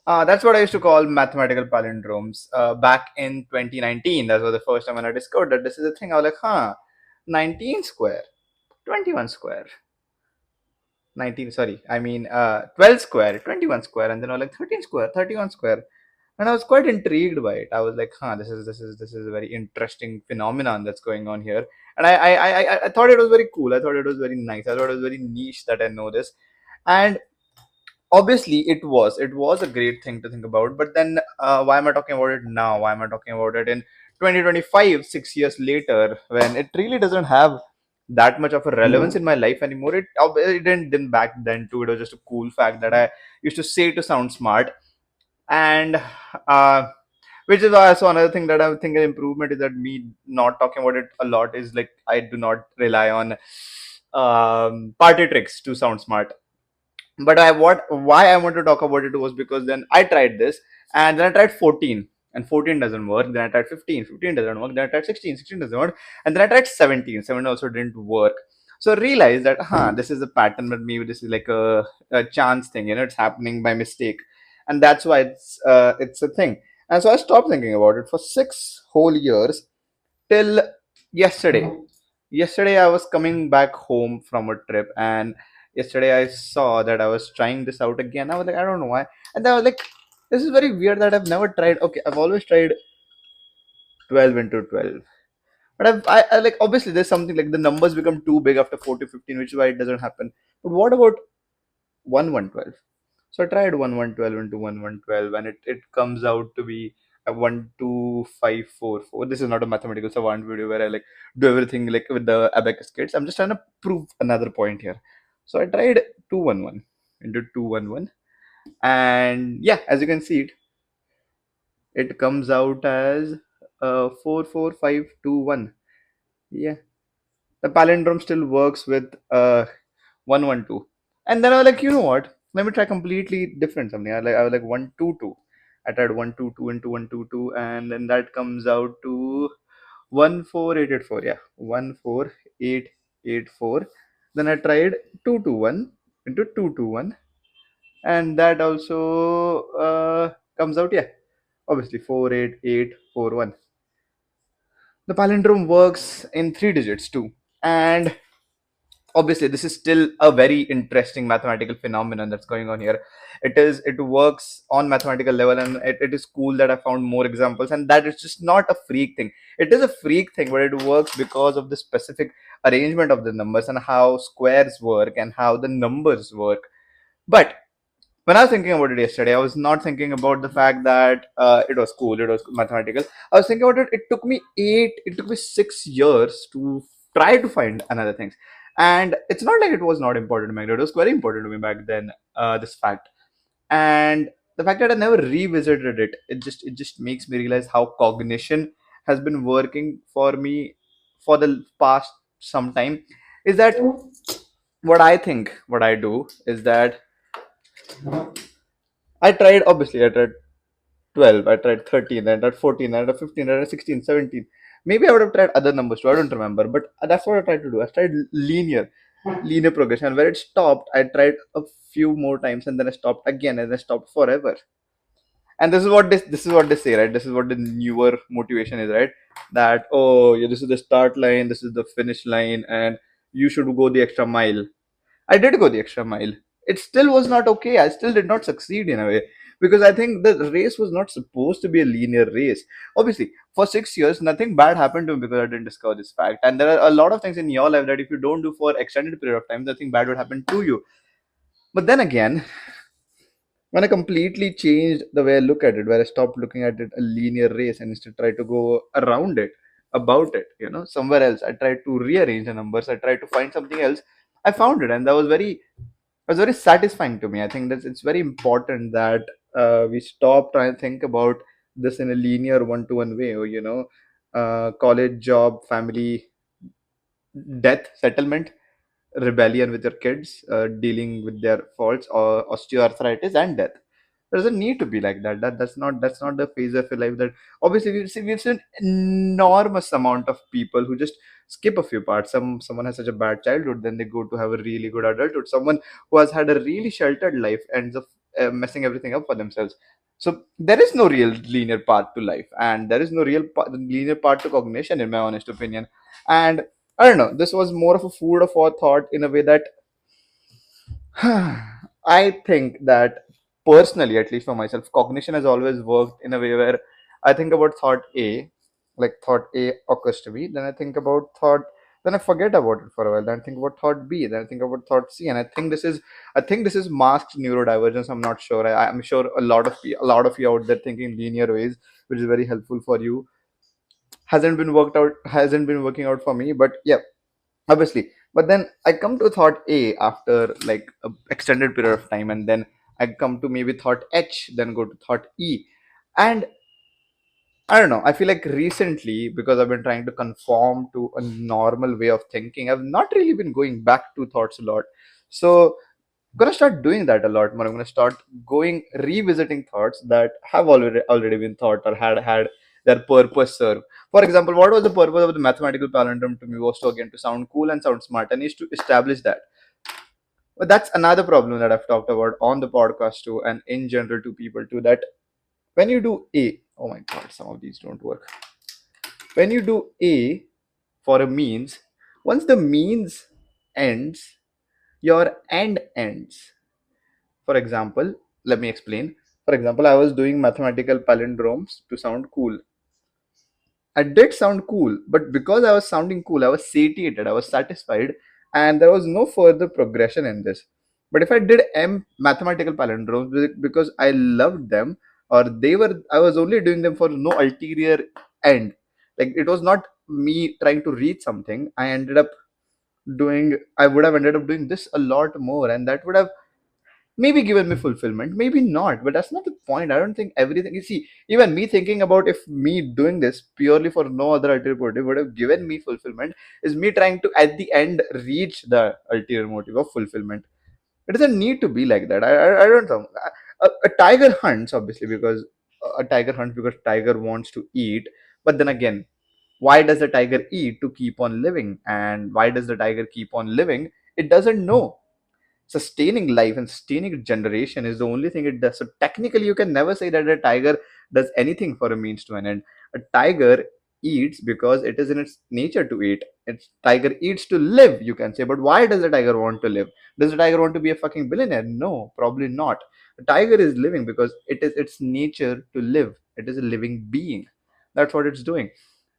That's what I used to call mathematical palindromes. Back in 2019, that was the first time when I discovered that this is a thing. I was like, 19 square, 21 square, 19, sorry, I mean 12 square, 21 square, and then I was like 13 square, 31 square. And I was quite intrigued by it. I was like, this is a very interesting phenomenon that's going on here. And I thought it was very cool. I thought it was very nice. I thought it was very niche that I know this. And obviously it was a great thing to think about, but then why am I talking about it now? Why am I talking about it in 2025, 6 years later, when it really doesn't have that much of a relevance in my life anymore? It didn't back then too. It was just a cool fact that I used to say to sound smart. And uh, which is also another thing that I think an improvement is that me not talking about it a lot is like I do not rely on party tricks to sound smart. But why I want to talk about it was because then I tried this, and then I tried 14, and 14 doesn't work. Then I tried 15, 15 doesn't work. Then I tried 16, 16 doesn't work. And then I tried 17, 17 also didn't work. So I realized that this is a pattern, but maybe this is like a chance thing, it's happening by mistake. And that's why it's a thing. And so I stopped thinking about it for 6 whole years till yesterday. Yesterday I was coming back home from a trip, and yesterday I saw that I was trying this out again. I was like, I don't know why. And then I was like, this is very weird that I've never tried. Okay, I've always tried 12 into 12. But I like, obviously there's something like the numbers become too big after 4 to 15, which is why it doesn't happen. But what about 1 1 12? So I tried 1 1 12 into 1 1 12, and it comes out to be a 1 2 5 4 4. This is not a mathematical savant video where I like do everything like with the abacus kids. I'm just trying to prove another point here. So I tried 2 1 1 into 2 1 1, and yeah, as you can see it comes out as 4 4 5 2 1. Yeah, the palindrome still works with 1 1 2. And then I was like, you know what? Let me try completely different something. I was like 1 2 2. I tried 1 2 2 into 1 2 2, and then that comes out to 1 4 8 8 4. Yeah, 1 4 8 8 4. Then I tried 2 2 1 into 2 2 1, and that also comes out, yeah, obviously 4 8 8 4 1. The palindrome works in 3 digits too. And obviously this is still a very interesting mathematical phenomenon that's going on here. It works on mathematical level, and it is cool that I found more examples, and that it's just not a freak thing. It is a freak thing, but it works because of the specific arrangement of the numbers and how squares work and how the numbers work. But when I was thinking about it yesterday, I was not thinking about the fact that it was cool, it was mathematical. I was thinking about it. It took me 6 years to try to find another things, and it's not like it was not important to me. It was very important to me back then. This fact, and the fact that I never revisited it, it just makes me realize how cognition has been working for me for the past some time. Is that what I do is that I tried 12, I tried 13, I tried 14, I tried 15, I tried 16, 17. Maybe I would have tried other numbers too, I don't remember, but that's what I tried to do. I tried linear progression. And where it stopped, I tried a few more times, and then I stopped again, and I stopped forever. And this is what they say, right? This is what the newer motivation is, right? That, oh yeah, this is the start line, this is the finish line, and you should go the extra mile. I did go the extra mile. It still was not okay. I still did not succeed in a way, because I think the race was not supposed to be a linear race. Obviously, for 6 years, nothing bad happened to me because I didn't discover this fact. And there are a lot of things in your life that if you don't do for extended period of time, nothing bad would happen to you. But then again, when I completely changed the way I look at it, where I stopped looking at it a linear race and instead tried to go around it, about it, somewhere else. I tried to rearrange the numbers. I tried to find something else. I found it, and that was very satisfying to me. I think that it's very important that we stop trying to think about this in a linear one-to-one way, or college, job, family, death, settlement, rebellion with your kids, dealing with their faults, or osteoarthritis and death. There doesn't need to be like that. That's not the phase of your life. That obviously we've seen enormous amount of people who just skip a few parts. Someone has such a bad childhood, then they go to have a really good adulthood. Someone who has had a really sheltered life ends up messing everything up for themselves. So there is no real linear path to life, and there is no real linear path to cognition, in my honest opinion. And I don't know. This was more of a food for thought in a way that I think that personally, at least for myself, cognition has always worked in a way where I think about thought A, like thought A occurs to me, then I think about thought, then I forget about it for a while, then I think about thought B, then I think about thought C, and I think this is masked neurodivergence. I'm not sure. I'm sure a lot of you out there thinking linear ways, which is very helpful for you, hasn't been working out for me. But yeah, obviously, but then I come to thought A after like a extended period of time, and then I come to maybe thought H, then go to thought E. And I don't know, I feel like recently, because I've been trying to conform to a normal way of thinking, I've not really been going back to thoughts a lot. So I'm gonna start doing that a lot more. I'm gonna start going revisiting thoughts that have already been thought or had their purpose served. For example, what was the purpose of the mathematical palindrome to me was to again to sound cool and sound smart, and is to establish that. But that's another problem that I've talked about on the podcast too, and in general to people too. That when you do A, oh my god, some of these don't work. When you do A for a means, once the means ends, your end ends. For example, let me explain. For example, I was doing mathematical palindromes to sound cool. I did sound cool, but because I was sounding cool, I was satiated, I was satisfied, and there was no further progression in this. But if I did M mathematical palindromes because I loved them, or I was only doing them for no ulterior end. Like it was not me trying to read something. I would have ended up doing this a lot more, and that would have maybe given me fulfillment, maybe not, but that's not the point. I don't think everything you see, even me thinking about if me doing this purely for no other ulterior motive would have given me fulfillment, is me trying to at the end reach the ulterior motive of fulfillment. It doesn't need to be like that. I don't know. A tiger hunts obviously because a tiger hunts because tiger wants to eat, but then again, why does the tiger eat? To keep on living. And why does the tiger keep on living? It doesn't know. Sustaining life and sustaining generation is the only thing it does. So technically, you can never say that a tiger does anything for a means to an end. A tiger eats because it is in its nature to eat. Its tiger eats to live, you can say. But why does the tiger want to live? Does the tiger want to be a fucking billionaire? No, probably not. A tiger is living because it is its nature to live. It is a living being. That's what it's doing.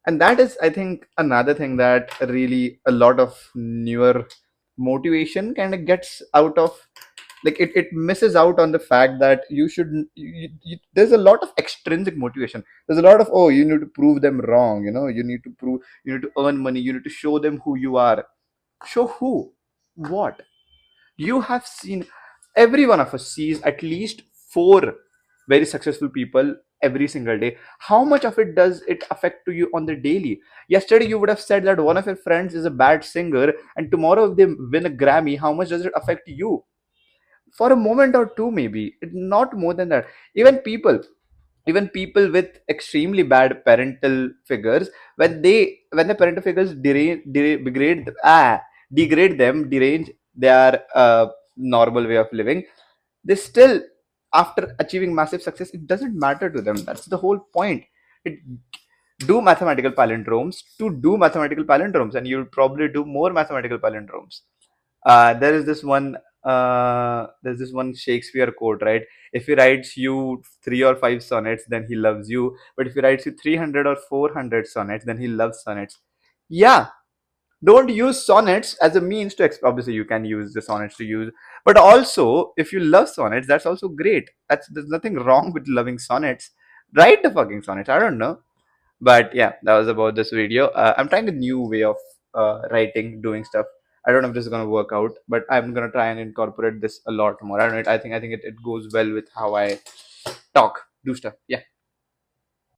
And that is, I think, another thing that really a lot of newer motivation kind of gets out of, like it misses out on the fact that you should there's a lot of extrinsic motivation. There's a lot of, oh, you need to prove them wrong, you need to earn money, you need to show them who you are. Show who? What? You have seen, every one of us sees at least four very successful people every single day. How much of it does it affect to you on the daily? Yesterday you would have said that one of your friends is a bad singer, and tomorrow if they win a Grammy, how much does it affect you? For a moment or two, maybe not more than that. Even people with extremely bad parental figures, when the parental figures degrade them, derange their normal way of living, they still, after achieving massive success, it doesn't matter to them. That's the whole point. It do mathematical palindromes to do mathematical palindromes, and you'll probably do more mathematical palindromes. There is this one. There's this one Shakespeare quote, right? If he writes you 3 or 5 sonnets, then he loves you. But if he writes you 300 or 400 sonnets, then he loves sonnets. Yeah, don't use sonnets as a means to obviously you can use the sonnets to use, but also if you love sonnets, that's also great. There's nothing wrong with loving sonnets. Write the fucking sonnets. I don't know, but yeah, that was about this video. I'm trying a new way of writing, doing stuff. I don't know if this is going to work out, but I'm going to try and incorporate this a lot more. I don't know, I think it goes well with how I talk, do stuff. Yeah.